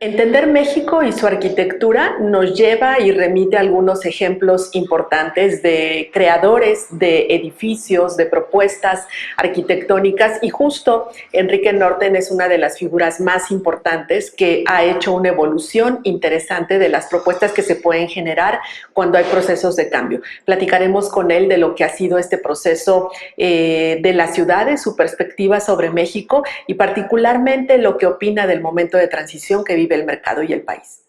Entender México y su arquitectura nos lleva y remite a algunos ejemplos importantes de creadores de edificios, de propuestas arquitectónicas, y justo Enrique Norten es una de las figuras más importantes que ha hecho una evolución interesante de las propuestas que se pueden generar cuando hay procesos de cambio. Platicaremos con él de lo que ha sido este proceso de las ciudades, su perspectiva sobre México y particularmente lo que opina del momento de transición que vive el mercado y el país.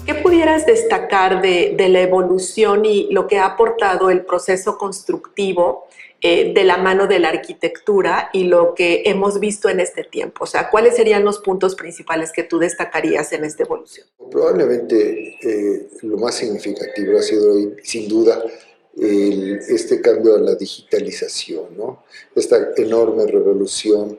¿Qué pudieras destacar de la evolución y lo que ha aportado el proceso constructivo de la mano de la arquitectura y lo que hemos visto en este tiempo? O sea, ¿cuáles serían los puntos principales que tú destacarías en esta evolución? Probablemente lo más significativo ha sido, sin duda, este cambio a la digitalización, ¿no? Esta enorme revolución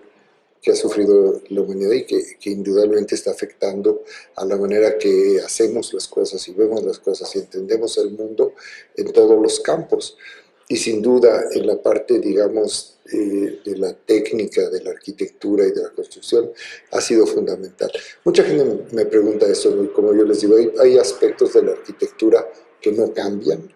que ha sufrido la humanidad y que indudablemente está afectando a la manera que hacemos las cosas y vemos las cosas y entendemos el mundo en todos los campos. Y sin duda en la parte, digamos, de la técnica, de la arquitectura y de la construcción ha sido fundamental. Mucha gente me pregunta eso, y como yo les digo, hay aspectos de la arquitectura que no cambian.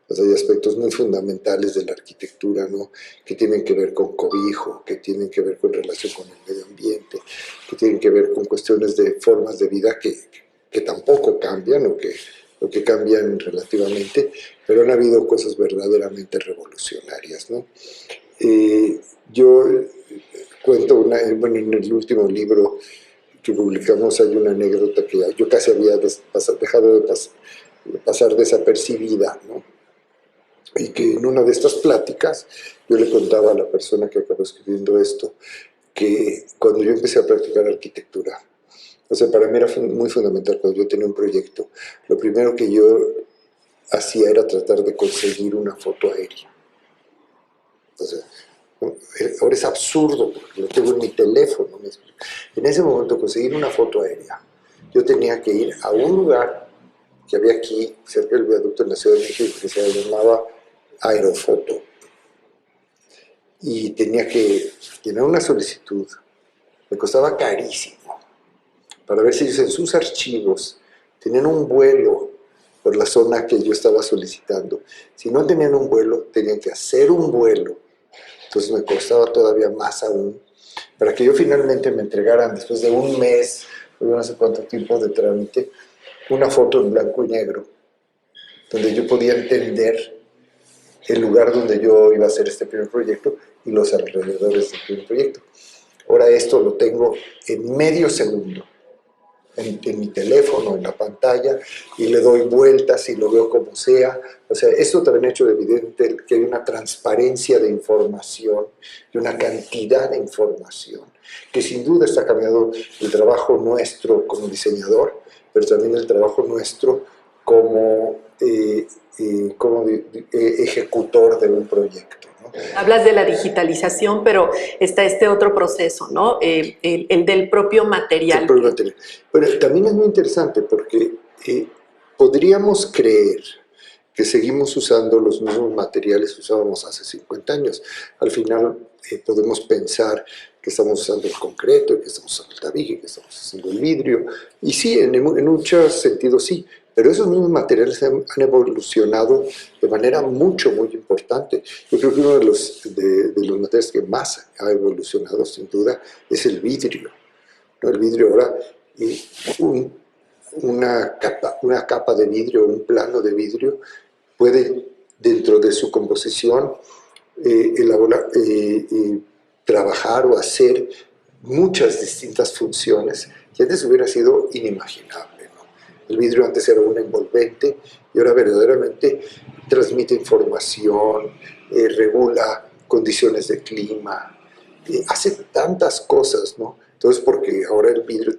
O sea, hay aspectos muy fundamentales de la arquitectura, ¿no? Que tienen que ver con cobijo, que tienen que ver con relación con el medio ambiente, que tienen que ver con cuestiones de formas de vida que tampoco cambian o que cambian relativamente, pero han habido cosas verdaderamente revolucionarias, ¿no? Yo cuento bueno, en el último libro que publicamos hay una anécdota que yo casi había dejado de pasar desapercibida, ¿no? Y que en una de estas pláticas yo le contaba a la persona que acabó escribiendo esto que cuando yo empecé a practicar arquitectura, o sea, para mí era muy fundamental cuando yo tenía un proyecto, lo primero que yo hacía era tratar de conseguir una foto aérea. O sea, ahora es absurdo porque lo tengo en mi teléfono. En ese momento conseguir una foto aérea, yo tenía que ir a un lugar que había aquí cerca del viaducto en la Ciudad de México que se llamaba Aerofoto, y tenía que llenar una solicitud. Me costaba carísimo para ver si ellos en sus archivos tenían un vuelo por la zona que yo estaba solicitando. Si no tenían un vuelo, tenían que hacer un vuelo. Entonces me costaba todavía más aún, para que yo finalmente me entregaran, después de un mes, o no sé cuánto tiempo de trámite, una foto en blanco y negro, donde yo podía entender el lugar donde yo iba a hacer este primer proyecto y los alrededores del primer proyecto. Ahora esto lo tengo en medio segundo, en mi teléfono, en la pantalla, y le doy vueltas y lo veo como sea. O sea, esto también ha hecho evidente que hay una transparencia de información y una cantidad de información, que sin duda está cambiando el trabajo nuestro como diseñador, pero también el trabajo nuestro como ejecutor de un proyecto, ¿no? Hablas de la digitalización, pero está este otro proceso, ¿no? El del propio material. El propio material. Pero también es muy interesante porque podríamos creer que seguimos usando los mismos materiales que usábamos hace 50 años. Al final podemos pensar que estamos usando el concreto, que estamos usando el tabique, que estamos usando el vidrio. Y sí, en muchos sentidos sí, pero esos mismos materiales han evolucionado de manera muy importante. Yo creo que uno de los materiales que más ha evolucionado, sin duda, es el vidrio, ¿no? El vidrio ahora, una capa de vidrio, un plano de vidrio, puede, dentro de su composición, trabajar o hacer muchas distintas funciones que antes hubiera sido inimaginable, ¿no? El vidrio antes era un envolvente y ahora verdaderamente transmite información, regula condiciones de clima, hace tantas cosas, ¿no? Entonces, porque ahora el vidrio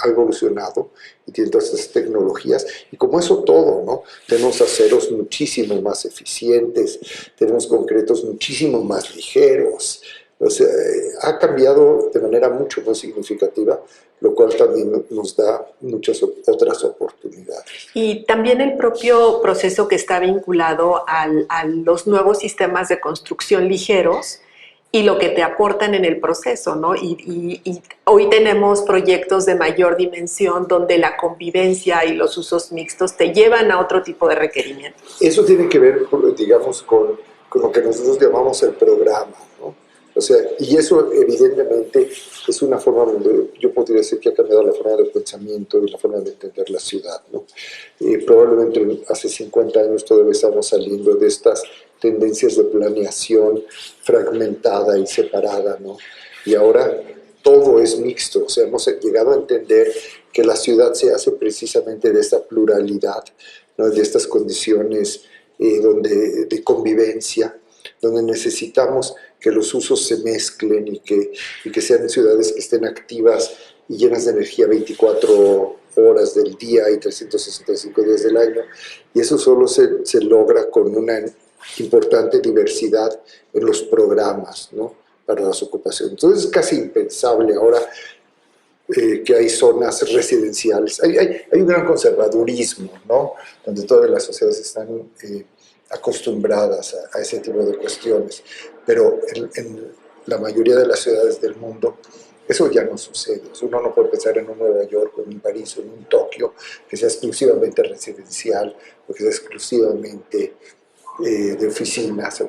ha evolucionado y tiene todas esas tecnologías, y como eso todo, ¿no? Tenemos aceros muchísimo más eficientes, tenemos concretos muchísimo más ligeros. O sea, ha cambiado de manera mucho más significativa, lo cual también nos da muchas otras oportunidades. Y también el propio proceso que está vinculado a los nuevos sistemas de construcción ligeros y lo que te aportan en el proceso, ¿no? Y hoy tenemos proyectos de mayor dimensión donde la convivencia y los usos mixtos te llevan a otro tipo de requerimientos. Eso tiene que ver, digamos, con lo que nosotros llamamos el programa, ¿no? O sea, y eso evidentemente es una forma donde yo podría decir que ha cambiado la forma de pensamiento y la forma de entender la ciudad, ¿no? Probablemente hace 50 años todavía estamos saliendo de estas tendencias de planeación fragmentada y separada, ¿no? Y ahora todo es mixto, o sea, hemos llegado a entender que la ciudad se hace precisamente de esta pluralidad, ¿no? De estas condiciones de convivencia, donde necesitamos que los usos se mezclen y que sean ciudades que estén activas y llenas de energía 24 horas del día y 365 días del año. Y eso solo se logra con una importante diversidad en los programas, ¿no? Para las ocupaciones. Entonces es casi impensable ahora que hay zonas residenciales. Hay un gran conservadurismo, ¿no? Donde todas las sociedades están acostumbradas a ese tipo de cuestiones, pero en la mayoría de las ciudades del mundo eso ya no sucede. Uno no puede pensar en un Nueva York, en un París o en un Tokio que sea exclusivamente residencial o que sea exclusivamente de oficinas,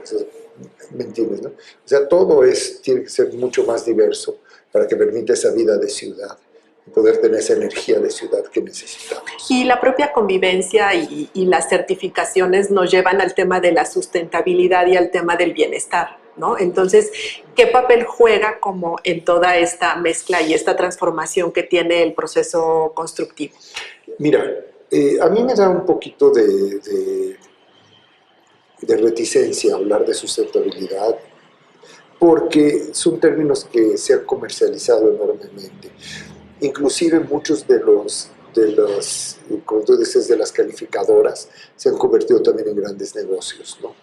¿me entiendes? ¿No? O sea, todo tiene que ser mucho más diverso para que permita esa vida de ciudad y poder tener esa energía de ciudad que necesitamos. Y la propia convivencia y las certificaciones nos llevan al tema de la sustentabilidad y al tema del bienestar, ¿no? Entonces, ¿qué papel juega como en toda esta mezcla y esta transformación que tiene el proceso constructivo? Mira, a mí me da un poquito de reticencia hablar de sustentabilidad porque son términos que se han comercializado enormemente. Inclusive muchos de los, como tú dices, de las calificadoras se han convertido también en grandes negocios, ¿no?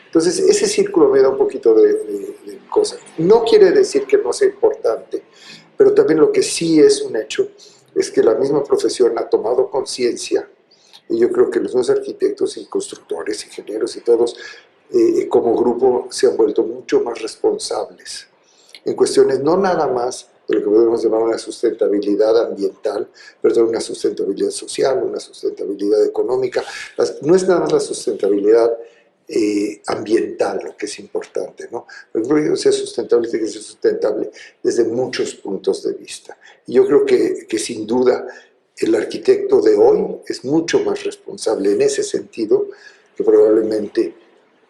Entonces, ese círculo me da un poquito de cosas. No quiere decir que no sea importante, pero también lo que sí es un hecho es que la misma profesión ha tomado conciencia, y yo creo que los nuevos arquitectos y constructores, ingenieros y todos, como grupo, se han vuelto mucho más responsables en cuestiones no nada más de lo que podemos llamar una sustentabilidad ambiental, pero también una sustentabilidad social, una sustentabilidad económica. No es nada más la sustentabilidad ambiental lo que es importante, ¿no? El proyecto sea sustentable tiene que ser sustentable desde muchos puntos de vista. Y yo creo que sin duda el arquitecto de hoy es mucho más responsable en ese sentido que probablemente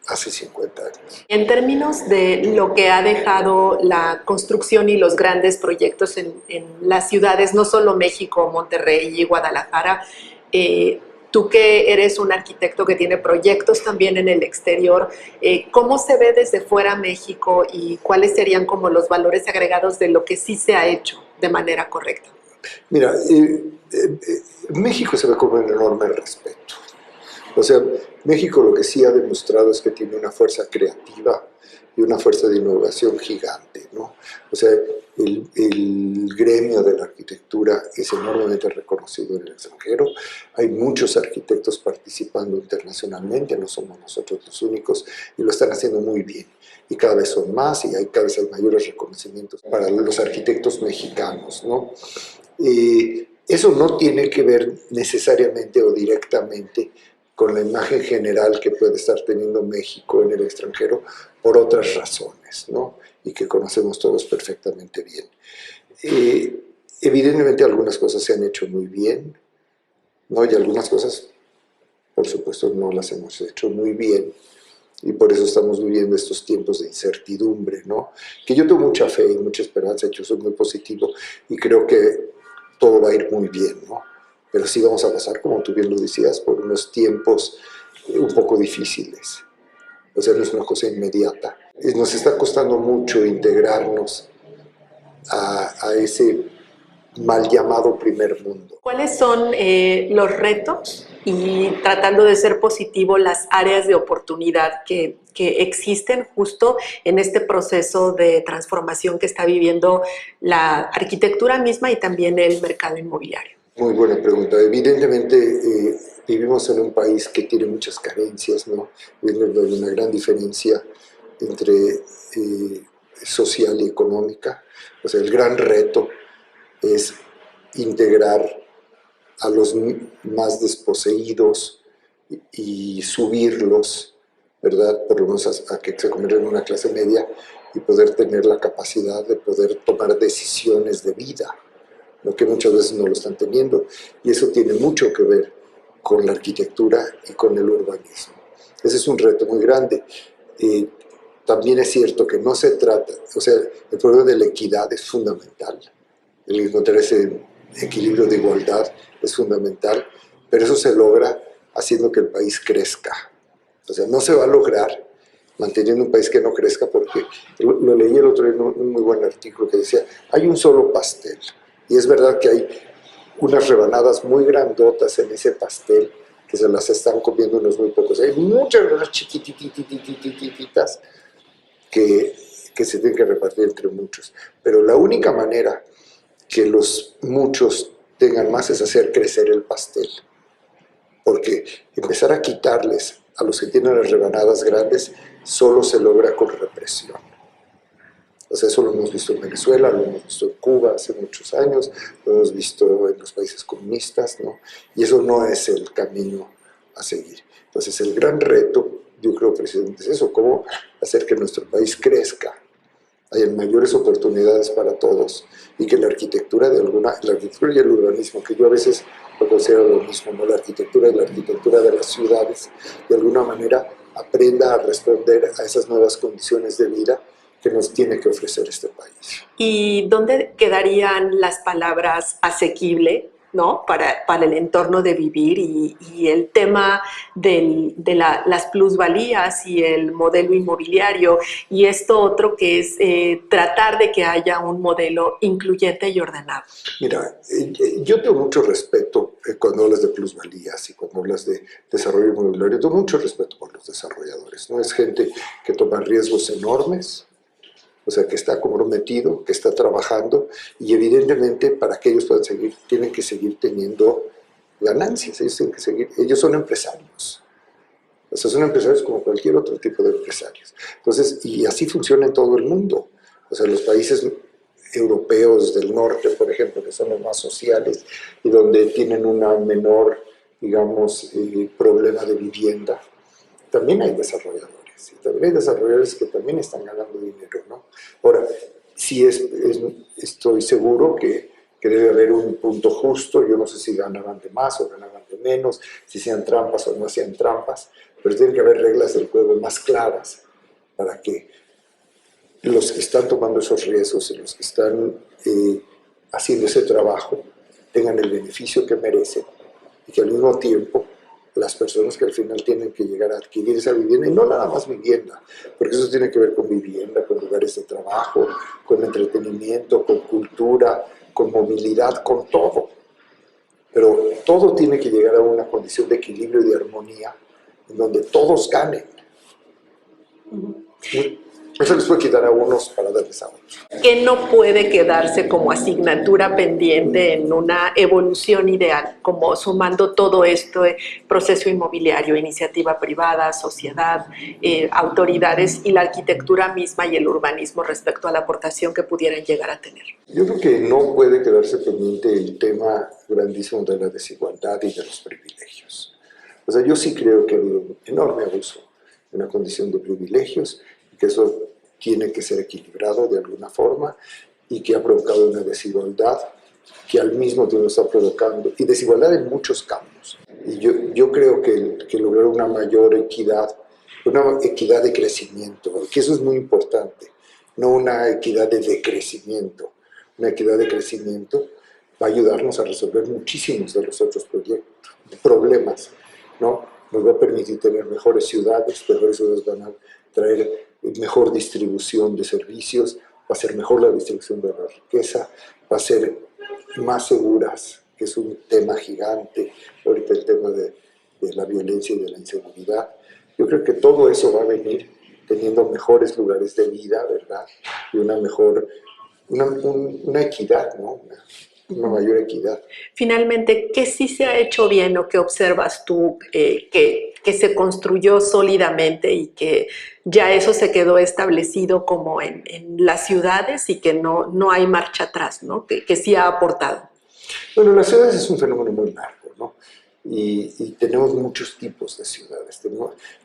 hace 50 años. En términos de lo que ha dejado la construcción y los grandes proyectos en las ciudades, no solo México, Monterrey y Guadalajara, tú que eres un arquitecto que tiene proyectos también en el exterior, ¿cómo se ve desde fuera México y cuáles serían como los valores agregados de lo que sí se ha hecho de manera correcta? Mira, México se ve con un enorme respeto. O sea, México lo que sí ha demostrado es que tiene una fuerza creativa y una fuerza de innovación gigante, ¿no? O sea, el gremio de la arquitectura es enormemente reconocido en el extranjero. Hay muchos arquitectos participando internacionalmente, no somos nosotros los únicos, y lo están haciendo muy bien. Y cada vez son más y cada vez hay mayores reconocimientos para los arquitectos mexicanos, ¿no? Eso no tiene que ver necesariamente o directamente con la imagen general que puede estar teniendo México en el extranjero por otras razones, ¿no? Y que conocemos todos perfectamente bien. Evidentemente algunas cosas se han hecho muy bien, ¿no? Y algunas cosas, por supuesto, no las hemos hecho muy bien. Y por eso estamos viviendo estos tiempos de incertidumbre, ¿no? Que yo tengo mucha fe y mucha esperanza, yo soy muy positivo y creo que todo va a ir muy bien, ¿no? Pero sí vamos a pasar, como tú bien lo decías, por unos tiempos un poco difíciles. O sea, no es una cosa inmediata. Nos está costando mucho integrarnos a ese mal llamado primer mundo. ¿Cuáles son los retos y, tratando de ser positivo, las áreas de oportunidad que existen justo en este proceso de transformación que está viviendo la arquitectura misma y también el mercado inmobiliario? Muy buena pregunta. Evidentemente, vivimos en un país que tiene muchas carencias, ¿no? Hay una gran diferencia entre social y económica. O sea, el gran reto es integrar a los más desposeídos y subirlos, ¿verdad? Por lo menos a que se conviertan en una clase media y poder tener la capacidad de poder tomar decisiones de vida, lo que muchas veces no lo están teniendo. Y eso tiene mucho que ver con la arquitectura y con el urbanismo. Ese es un reto muy grande. También es cierto que no se trata, o sea, el problema de la equidad es fundamental. El encontrar ese equilibrio de igualdad es fundamental, pero eso se logra haciendo que el país crezca. O sea, no se va a lograr manteniendo un país que no crezca, porque lo leí el otro día en un muy buen artículo que decía, hay un solo pastel, y es verdad que hay unas rebanadas muy grandotas en ese pastel que se las están comiendo unos muy pocos. Hay muchas rebanadas chiquitititas que se tienen que repartir entre muchos. Pero la única manera que los muchos tengan más es hacer crecer el pastel. Porque empezar a quitarles a los que tienen las rebanadas grandes solo se logra con represión. O sea, eso lo hemos visto en Venezuela, lo hemos visto en Cuba hace muchos años, lo hemos visto en los países comunistas, ¿no? Y eso no es el camino a seguir. Entonces, el gran reto, yo creo precisamente es eso, cómo hacer que nuestro país crezca, haya mayores oportunidades para todos, y que la arquitectura y el urbanismo, que yo a veces lo considero lo mismo, ¿no? La arquitectura y la arquitectura de las ciudades, de alguna manera aprenda a responder a esas nuevas condiciones de vida que nos tiene que ofrecer este país. ¿Y dónde quedarían las palabras asequible, ¿no? para el entorno de vivir y el tema de las plusvalías y el modelo inmobiliario y esto otro que es tratar de que haya un modelo incluyente y ordenado? Mira, yo tengo mucho respeto cuando hablas de plusvalías y cuando hablas de desarrollo inmobiliario, tengo mucho respeto por los desarrolladores, ¿no? Es gente que toma riesgos enormes, o sea, que está comprometido, que está trabajando, y evidentemente para que ellos puedan seguir, tienen que seguir teniendo ganancias, ellos son empresarios. O sea, son empresarios como cualquier otro tipo de empresarios. Entonces, y así funciona en todo el mundo. O sea, los países europeos del norte, por ejemplo, que son los más sociales y donde tienen una menor, digamos, problema de vivienda, también hay desarrolladores. Y también hay desarrolladores que también están ganando dinero, ¿no? Ahora, sí estoy seguro que debe haber un punto justo. Yo no sé si ganaban de más o ganaban de menos, si sean trampas o no sean trampas, pero tienen que haber reglas del juego más claras para que los que están tomando esos riesgos y los que están haciendo ese trabajo tengan el beneficio que merecen y que al mismo tiempo las personas que al final tienen que llegar a adquirir esa vivienda, y no nada más vivienda, porque eso tiene que ver con vivienda, con lugares de trabajo, con entretenimiento, con cultura, con movilidad, con todo. Pero todo tiene que llegar a una condición de equilibrio y de armonía en donde todos ganen. Eso les puede quitar a unos para darles a otros. ¿Qué no puede quedarse como asignatura pendiente en una evolución ideal, como sumando todo esto, proceso inmobiliario, iniciativa privada, sociedad, autoridades y la arquitectura misma y el urbanismo respecto a la aportación que pudieran llegar a tener? Yo creo que no puede quedarse pendiente el tema grandísimo de la desigualdad y de los privilegios. O sea, yo sí creo que ha habido un enorme abuso de una condición de privilegios, que eso tiene que ser equilibrado de alguna forma y que ha provocado una desigualdad que al mismo tiempo está provocando, y desigualdad en muchos campos. Y yo creo que lograr una mayor equidad, una equidad de crecimiento, que eso es muy importante, no una equidad de decrecimiento. Una equidad de crecimiento va a ayudarnos a resolver muchísimos de los otros problemas, ¿no? Nos va a permitir tener mejores ciudades van a traer mejor distribución de servicios, va a ser mejor la distribución de la riqueza, va a ser más seguras, que es un tema gigante, ahorita el tema de la violencia y de la inseguridad. Yo creo que todo eso va a venir teniendo mejores lugares de vida, ¿verdad? Y una mejor, una equidad, ¿no? una mayor equidad. Finalmente, ¿qué sí se ha hecho bien o qué observas tú que se construyó sólidamente y que ya eso se quedó establecido como en las ciudades y que no hay marcha atrás, ¿no? Que sí ha aportado? Bueno, las ciudades es un fenómeno muy largo, ¿no? Y tenemos muchos tipos de ciudades.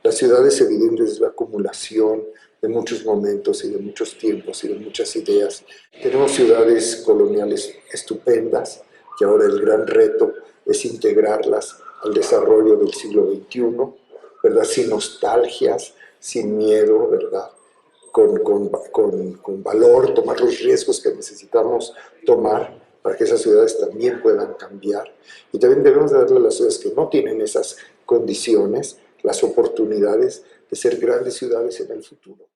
Las ciudades evidentes es la acumulación de muchos momentos y de muchos tiempos y de muchas ideas. Tenemos ciudades coloniales estupendas, que ahora el gran reto es integrarlas al desarrollo del siglo XXI, ¿verdad? Sin nostalgias, sin miedo, ¿verdad? Con valor, tomar los riesgos que necesitamos tomar para que esas ciudades también puedan cambiar. Y también debemos darle a las ciudades que no tienen esas condiciones, las oportunidades de ser grandes ciudades en el futuro.